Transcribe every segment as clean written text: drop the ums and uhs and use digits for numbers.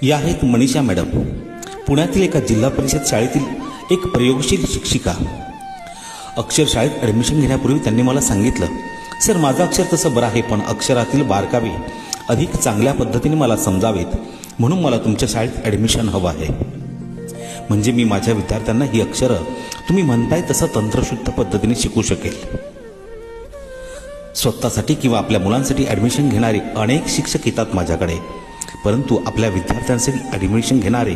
या आहेत मनीषा मॅडम, पुण्यातील एका जिल्हा परिषद शाळेतील एक प्रयोगशील शिक्षिका. अक्षर शाळेत ॲडमिशन घेण्यापूर्वी त्यांनी मला सांगितलं, सर माझं अक्षर तसं बरं आहे, पण अक्षरातील बारकावे अधिक चांगल्या पद्धतीने मला समजावेत, म्हणून मला तुमच्या शाळेत ॲडमिशन हवं आहे. म्हणजे मी माझ्या विद्यार्थ्यांना ही अक्षरं तुम्ही म्हणताय तसं तंत्रशुद्ध पद्धतीने शिकू शकेल. स्वतःसाठी किंवा आपल्या मुलांसाठी ॲडमिशन घेणारे अनेक शिक्षक येतात माझ्याकडे, परंतु आपल्या विद्यार्थ्यांसाठी ॲडमिशन घेणारे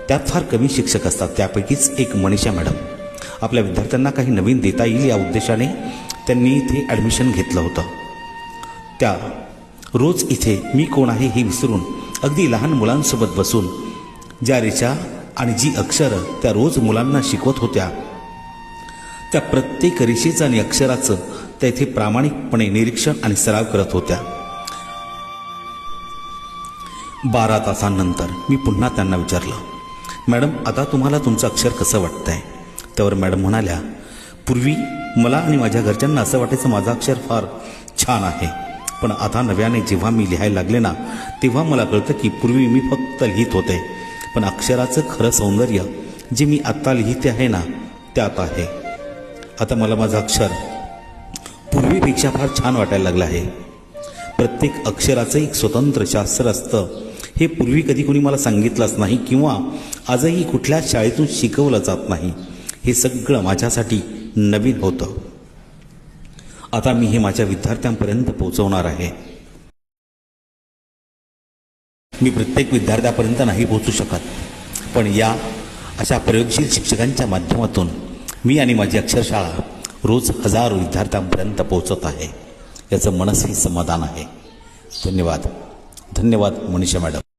त्यात फार कमी शिक्षक असतात. त्यापैकीच एक मनीषा मॅडम. आपल्या विद्यार्थ्यांना काही नवीन देता येईल या उद्देशाने त्यांनी इथे ॲडमिशन घेतलं होतं. त्या रोज इथे मी कोण आहे हे विसरून अगदी लहान मुलांसोबत बसून ज्या रेषा आणि जी अक्षरं त्या रोज मुलांना शिकवत होत्या, त्या प्रत्येक रेषेचं आणि अक्षराचं त्या इथे प्रामाणिकपणे निरीक्षण आणि सराव करत होत्या. 12 तासांनंतर मी पुन्हा त्यांना विचारलं, मॅडम आता तुम्हाला तुमचं अक्षर कसं वाटतंय? त्यावर मॅडम म्हणाल्या, पूर्वी मला आणि माझ्या घरच्यांना असं वाटायचं माझं अक्षर फार छान आहे, पण आता नव्याने जेव्हा मी लिहायला लागले ना, तेव्हा मला कळतं की पूर्वी मी फक्त लिहित होते, पण अक्षराचं खरं सौंदर्य जे मी आत्ता लिहिते आहे ना त्यात आहे. आता मला माझं अक्षर पूर्वीपेक्षा फार छान वाटायला लागलं आहे. प्रत्येक अक्षराचं एक स्वतंत्र शास्त्र असतं हे पूर्वी कधी कोणी मला सांगितलंच नाही किंवा आजही कुठल्या शाळेतून शिकवलं जात नाही. हे सगळं माझ्यासाठी नवीन होतं. आता मी हे माझ्या विद्यार्थ्यांपर्यंत पोहोचवणार आहे. मी प्रत्येक विद्यार्थ्यापर्यंत नाही पोहोचू शकत, पण या अशा प्रयोगशील शिक्षकांच्या माध्यमातून मी आणि माझी अक्षरशाळा रोज हजारो विद्यार्थ्यांपर्यंत पोहोचत आहे. याचं मनस्वी समाधान आहे. धन्यवाद. धन्यवाद मनीषा मॅडम.